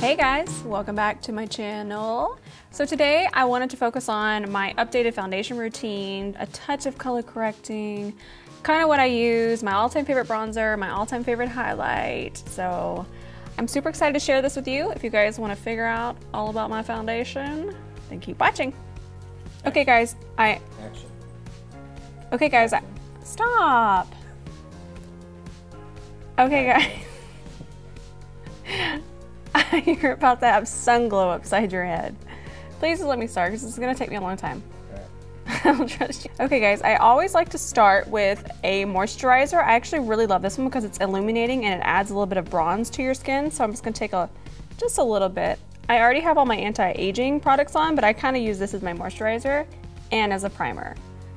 Hey guys, welcome back to my channel. So today I wanted to focus on my updated foundation routine, a touch of color correcting, kind of what I use, my all-time favorite bronzer, my all-time favorite highlight. So I'm super excited to share this with you. If you guys want to figure out all about my foundation, then keep watching. Okay guys, stop. Okay guys. You're about to have sun glow upside your head. Please let me start because this is going to take me a long time. I don't trust you. Okay guys, I always like to start with a moisturizer. I actually really love this one because it's illuminating and it adds a little bit of bronze to your skin. So I'm just going to take just a little bit. I already have all my anti-aging products on, but I kind of use this as my moisturizer and as a primer.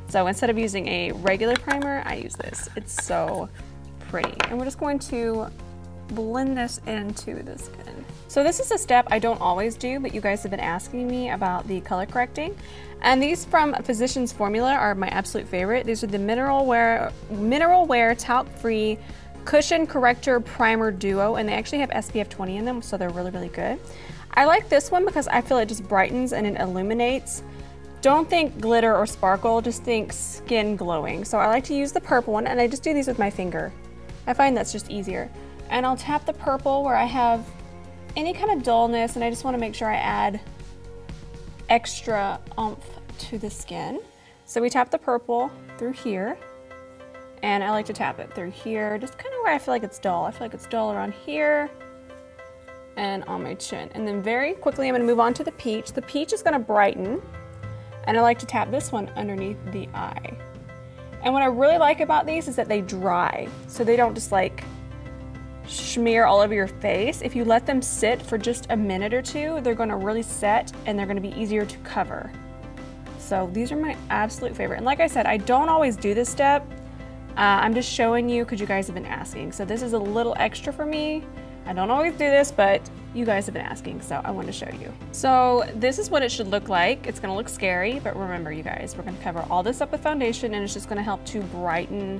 So instead of using a regular primer, I use this. It's so pretty. And we're just going to blend this into the skin. So this is a step I don't always do, but you guys have been asking me about the color correcting. And these from Physicians Formula are my absolute favorite. These are the Mineral Wear Talc-Free Cushion Corrector Primer Duo, and they actually have SPF 20 in them, so they're really, really good. I like this one because I feel it just brightens and it illuminates. Don't think glitter or sparkle, just think skin glowing. So I like to use the purple one, and I just do these with my finger. I find that's just easier. And I'll tap the purple where I have any kind of dullness, and I just want to make sure I add extra oomph to the skin. So we tap the purple through here, and I like to tap it through here, just kind of where I feel like it's dull. I feel like it's dull around here and on my chin. And then very quickly I'm going to move on to the peach. The peach is going to brighten, and I like to tap this one underneath the eye. And what I really like about these is that they dry, so they don't just like smear all over your face. If you let them sit for just a minute or two, they're going to really set and they're going to be easier to cover. So these are my absolute favorite. And like I said, I don't always do this step. I'm just showing you because you guys have been asking. So this is a little extra for me. I don't always do this, but you guys have been asking, so I wanted to show you. So this is what it should look like. It's going to look scary, but remember you guys, we're going to cover all this up with foundation, and it's just going to help to brighten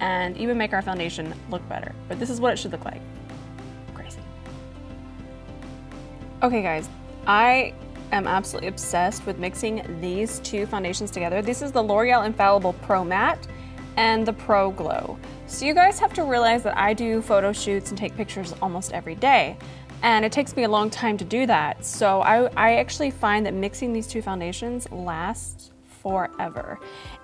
and even make our foundation look better. But this is what it should look like. Crazy. Okay guys, I am absolutely obsessed with mixing these two foundations together. This is the L'Oreal Infallible Pro Matte and the Pro Glow. So you guys have to realize that I do photo shoots and take pictures almost every day. And it takes me a long time to do that. So I actually find that mixing these two foundations lasts forever.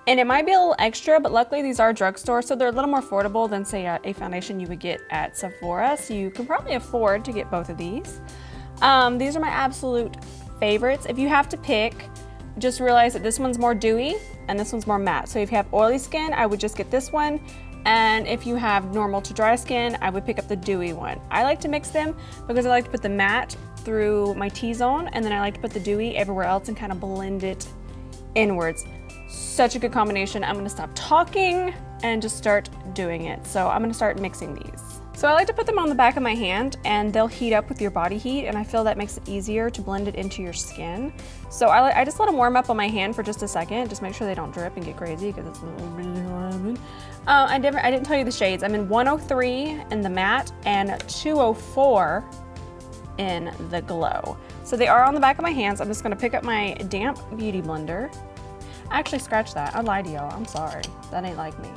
And it might be a little extra, but luckily these are drugstore, so they're a little more affordable than say a foundation you would get at Sephora. So you can probably afford to get both of these. These are my absolute favorites. If you have to pick, just realize that this one's more dewy and this one's more matte. So if you have oily skin, I would just get this one. And if you have normal to dry skin, I would pick up the dewy one. I like to mix them because I like to put the matte through my T-zone, and then I like to put the dewy everywhere else and kind of blend it inwards. Such a good combination. I'm gonna stop talking and just start doing it. So I'm gonna start mixing these. So I like to put them on the back of my hand, and they'll heat up with your body heat, and I feel that makes it easier to blend it into your skin. So I just let them warm up on my hand for just a second, just make sure they don't drip and get crazy because it's really hard. I didn't tell you the shades. I'm in 103 in the matte and 204 in the glow. So they are on the back of my hands. I'm just gonna pick up my damp beauty blender. Actually, scratch that. I lied to y'all. I'm sorry. That ain't like me.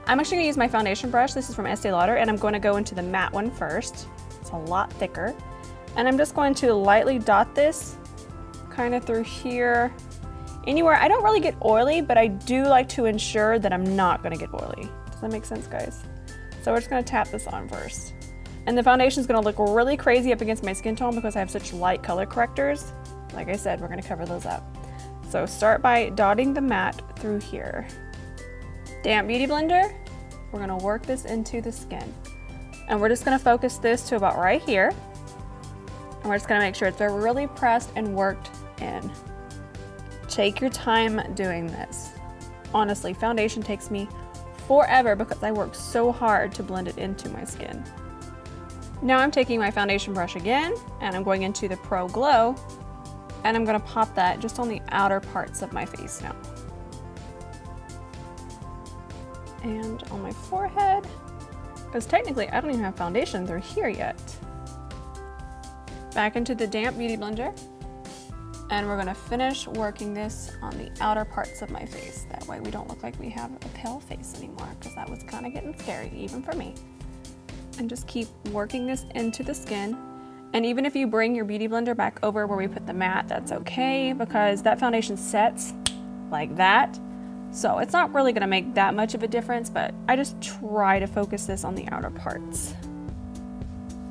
I'm actually gonna use my foundation brush. This is from Estee Lauder, and I'm going to go into the matte one first. It's a lot thicker. And I'm just going to lightly dot this kind of through here. Anywhere. I don't really get oily, but I do like to ensure that I'm not gonna get oily. Does that make sense, guys? So we're just gonna tap this on first. And the foundation is gonna look really crazy up against my skin tone because I have such light color correctors. Like I said, we're gonna cover those up. So start by dotting the matte through here. Damp beauty blender, we're gonna work this into the skin. And we're just gonna focus this to about right here. And we're just gonna make sure it's really pressed and worked in. Take your time doing this. Honestly, foundation takes me forever because I work so hard to blend it into my skin. Now I'm taking my foundation brush again, and I'm going into the Pro Glow, and I'm gonna pop that just on the outer parts of my face now. And on my forehead, because technically I don't even have foundation through here yet. Back into the damp beauty blender. And we're gonna finish working this on the outer parts of my face. That way we don't look like we have a pale face anymore, because that was kind of getting scary, even for me. And just keep working this into the skin. And even if you bring your beauty blender back over where we put the matte, that's okay, because that foundation sets like that. So it's not really gonna make that much of a difference, but I just try to focus this on the outer parts.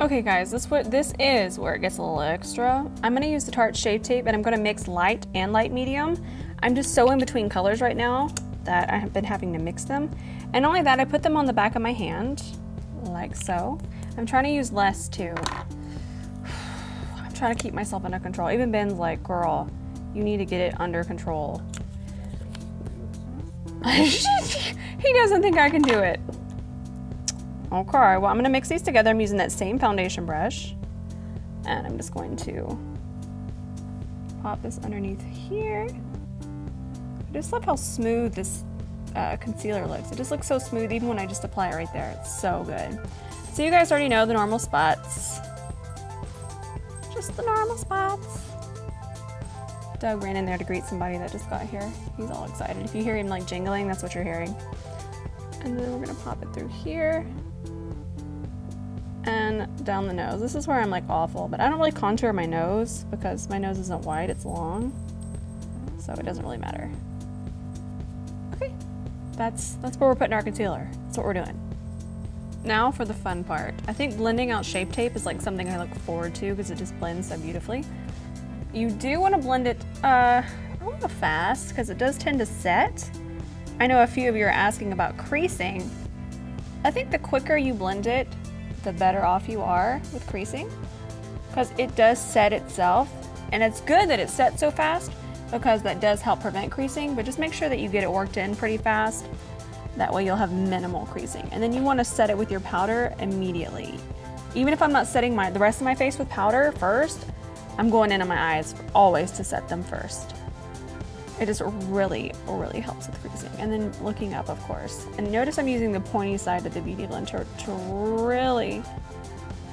Okay guys, this is where it gets a little extra. I'm gonna use the Tarte Shape Tape, and I'm gonna mix light and light medium. I'm just so in between colors right now that I have been having to mix them. And not only that, I put them on the back of my hand, like so. I'm trying to use less too. I'm trying to keep myself under control. Even Ben's like, girl, you need to get it under control. He doesn't think I can do it. Okay, well, I'm gonna mix these together. I'm using that same foundation brush, and I'm just going to pop this underneath here. I just love how smooth this concealer looks. It just looks so smooth even when I just apply it right there. It's so good. So you guys already know the normal spots. Just the normal spots. Doug ran in there to greet somebody that just got here. He's all excited. If you hear him like jingling, that's what you're hearing. And then we're gonna pop it through here. And down the nose. This is where I'm like awful, but I don't really contour my nose because my nose isn't wide, it's long. So it doesn't really matter. Okay, that's where we're putting our concealer. That's what we're doing. Now for the fun part. I think blending out Shape Tape is like something I look forward to because it just blends so beautifully. You do want to blend it a little fast because it does tend to set. I know a few of you are asking about creasing. I think the quicker you blend it, the better off you are with creasing, because it does set itself, and it's good that it sets so fast because that does help prevent creasing, but just make sure that you get it worked in pretty fast. That way you'll have minimal creasing. And then you want to set it with your powder immediately. Even if I'm not setting the rest of my face with powder first, I'm going in on my eyes always to set them first. It just really, really helps with creasing. And then looking up, of course. And notice I'm using the pointy side of the beauty blender to really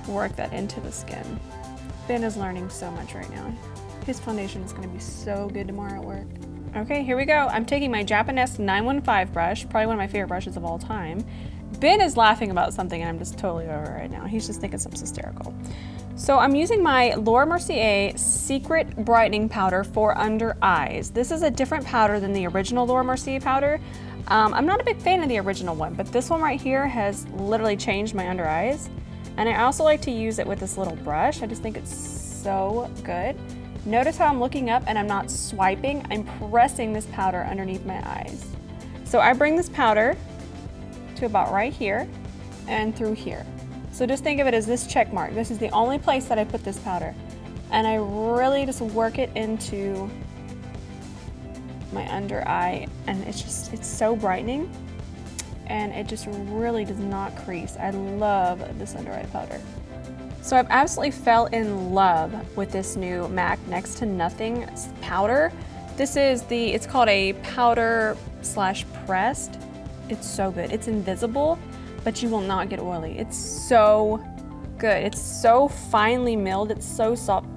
work that into the skin. Ben is learning so much right now. His foundation is gonna be so good tomorrow at work. Okay, here we go. I'm taking my Japanese 915 brush, probably one of my favorite brushes of all time. Ben is laughing about something and I'm just totally over it right now. He's just thinking something's hysterical. So I'm using my Laura Mercier Secret Brightening Powder for under eyes. This is a different powder than the original Laura Mercier powder. I'm not a big fan of the original one, but this one right here has literally changed my under eyes. And I also like to use it with this little brush. I just think it's so good. Notice how I'm looking up and I'm not swiping. I'm pressing this powder underneath my eyes. So I bring this powder to about right here and through here. So just think of it as this check mark. This is the only place that I put this powder. And I really just work it into my under eye, and it's so brightening, and it just really does not crease. I love this under eye powder. So I've absolutely fell in love with this new MAC Next to Nothing powder. It's called a powder slash pressed. It's so good. It's invisible, but you will not get oily. It's so good. It's so finely milled. It's so soft.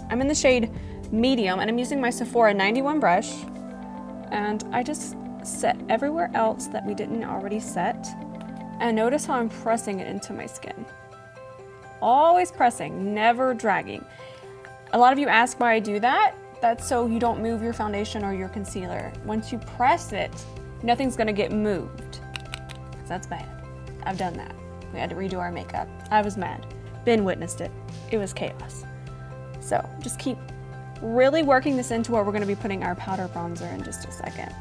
I'm in the shade medium, and I'm using my Sephora 91 brush, and I just set everywhere else that we didn't already set. And notice how I'm pressing it into my skin. Always pressing, never dragging. A lot of you ask why I do that. That's so you don't move your foundation or your concealer. Once you press it, nothing's gonna get moved. That's bad. I've done that. We had to redo our makeup. I was mad. Ben witnessed it. It was chaos. So just keep really working this into where we're gonna be putting our powder bronzer in just a second.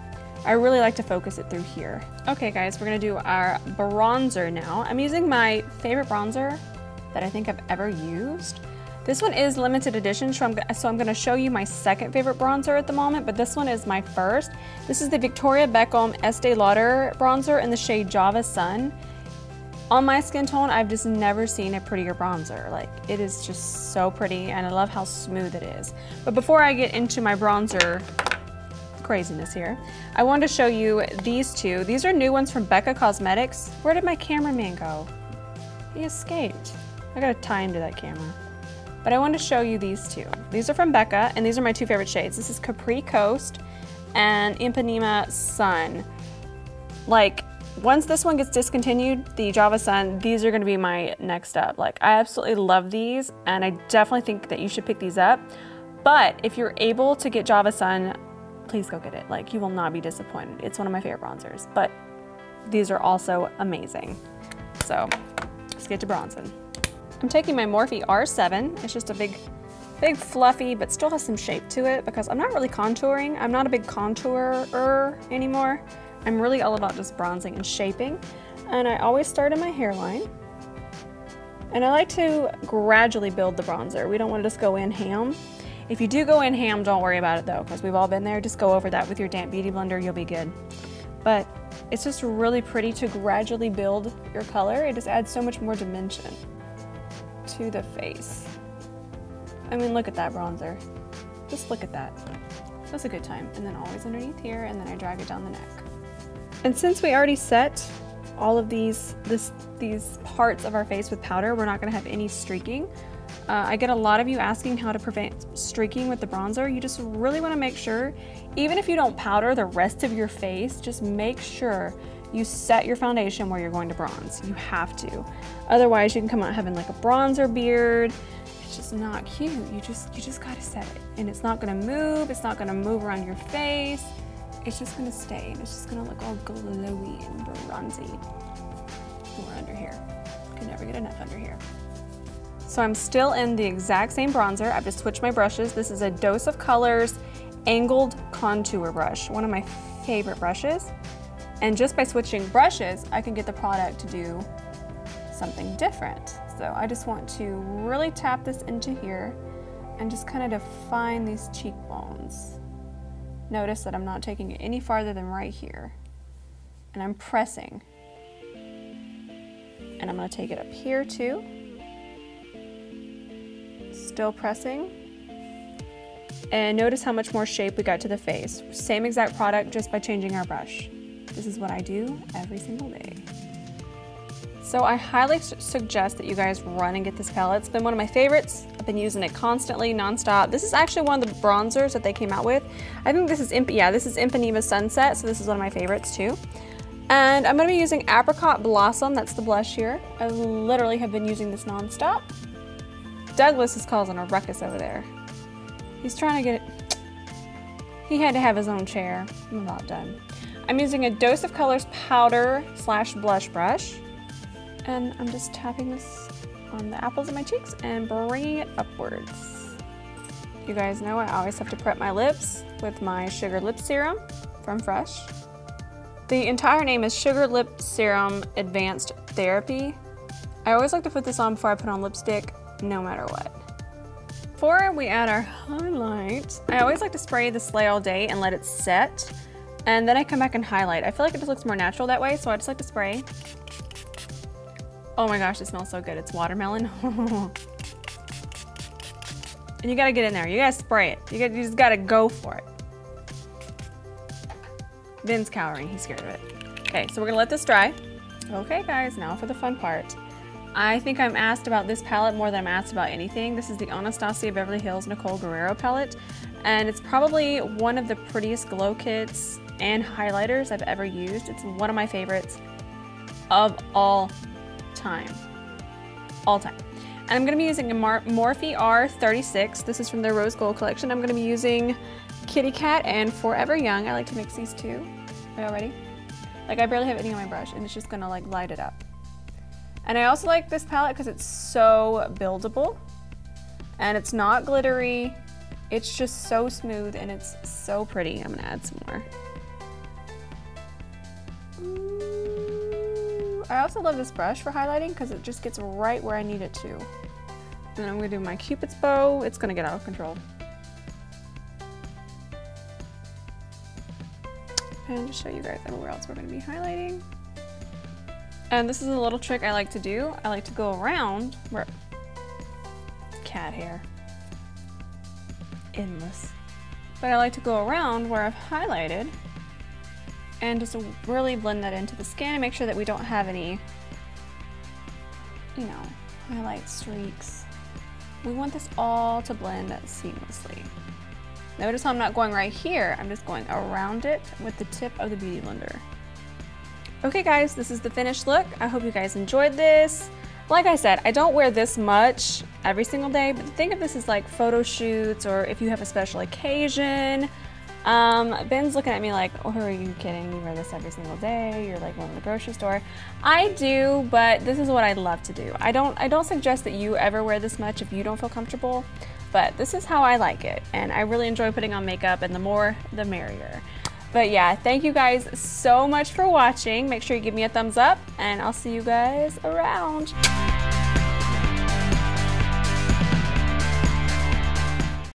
I really like to focus it through here. Okay guys, we're gonna do our bronzer now. I'm using my favorite bronzer that I think I've ever used. This one is limited edition, so I'm gonna show you my second favorite bronzer at the moment, but this one is my first. This is the Victoria Beckham Estee Lauder bronzer in the shade Java Sun. On my skin tone, I've just never seen a prettier bronzer. Like, it is just so pretty, and I love how smooth it is. But before I get into my bronzer craziness here, I wanted to show you these two. These are new ones from Becca Cosmetics. Where did my cameraman go? He escaped. I gotta tie into that camera. But I wanted to show you these two. These are from Becca, and these are my two favorite shades. This is Capri Coast and Ipanema Sun. Like, once this one gets discontinued, the Java Sun, these are gonna be my next up. Like, I absolutely love these, and I definitely think that you should pick these up. But if you're able to get Java Sun, please go get it. Like, you will not be disappointed. It's one of my favorite bronzers, but these are also amazing. So, let's get to bronzing. I'm taking my Morphe R7. It's just a big fluffy, but still has some shape to it because I'm not really contouring. I'm not a big contourer anymore. I'm really all about just bronzing and shaping. And I always start in my hairline. And I like to gradually build the bronzer. We don't want to just go in ham. If you do go in ham, don't worry about it though, because we've all been there. Just go over that with your damp beauty blender, you'll be good. But it's just really pretty to gradually build your color. It just adds so much more dimension to the face. I mean, look at that bronzer. Just look at that. That's a good time. And then always underneath here, and then I drag it down the neck. And since we already set all of these parts of our face with powder, we're not gonna have any streaking. I get a lot of you asking how to prevent streaking with the bronzer. You just really wanna make sure, even if you don't powder the rest of your face, just make sure you set your foundation where you're going to bronze. You have to. Otherwise, you can come out having like a bronzer beard. It's just not cute. You just gotta set it. And it's not gonna move. It's not gonna move around your face. It's just gonna stay. And it's just gonna look all glowy and bronzy. More under here. Can never get enough under here. So I'm still in the exact same bronzer. I've just switched my brushes. This is a Dose of Colors Angled Contour Brush. One of my favorite brushes. And just by switching brushes, I can get the product to do something different. So I just want to really tap this into here and just kind of define these cheekbones. Notice that I'm not taking it any farther than right here. And I'm pressing. And I'm gonna take it up here too. Still pressing. And notice how much more shape we got to the face. Same exact product, just by changing our brush. This is what I do every single day. So I highly suggest that you guys run and get this palette. It's been one of my favorites. I've been using it constantly, nonstop. This is actually one of the bronzers that they came out with. I think this is, this is Ipanema Sunset, so this is one of my favorites too. And I'm gonna be using Apricot Blossom, that's the blush here. I literally have been using this nonstop. Douglas is causing a ruckus over there. He's trying to get it. He had to have his own chair. I'm about done. I'm using a Dose of Colors powder / blush brush. And I'm just tapping this on the apples of my cheeks and bringing it upwards. You guys know I always have to prep my lips with my Sugar Lip Serum from Fresh. The entire name is Sugar Lip Serum Advanced Therapy. I always like to put this on before I put on lipstick, no matter what. Before we add our highlight, I always like to spray the Slay All Day and let it set. And then I come back and highlight. I feel like it just looks more natural that way, so I just like to spray. Oh my gosh, it smells so good. It's watermelon. And you gotta get in there. You gotta spray it. You just gotta go for it. Ben's cowering, he's scared of it. Okay, so we're gonna let this dry. Okay guys, now for the fun part. I think I'm asked about this palette more than I'm asked about anything. This is the Anastasia Beverly Hills Nicole Guerriero palette. And it's probably one of the prettiest glow kits and highlighters I've ever used. It's one of my favorites of all time. All time. And I'm gonna be using a Morphe R36. This is from their Rose Gold collection. I'm gonna be using Kitty Cat and Forever Young. I like to mix these two. Are y'all ready? Like, I barely have any on my brush and it's just gonna like light it up. And I also like this palette because it's so buildable and it's not glittery. It's just so smooth and it's so pretty. I'm gonna add some more. Ooh. I also love this brush for highlighting because it just gets right where I need it to. Then I'm gonna do my Cupid's bow. It's gonna get out of control. And just show you guys everywhere else we're gonna be highlighting. And this is a little trick I like to do. I like to go around where, cat hair, endless. But I like to go around where I've highlighted and just really blend that into the skin and make sure that we don't have any, you know, highlight streaks. We want this all to blend seamlessly. Notice how I'm not going right here, I'm just going around it with the tip of the Beauty Blender. Okay guys, this is the finished look. I hope you guys enjoyed this. Like I said, I don't wear this much every single day, but think of this as like photo shoots or if you have a special occasion. Ben's looking at me like, oh, are you kidding? You wear this every single day. You're like going to the grocery store. I do, but this is what I love to do. I don't suggest that you ever wear this much if you don't feel comfortable, but this is how I like it. And I really enjoy putting on makeup, and the more, the merrier. But yeah, thank you guys so much for watching. Make sure you give me a thumbs up, and I'll see you guys around.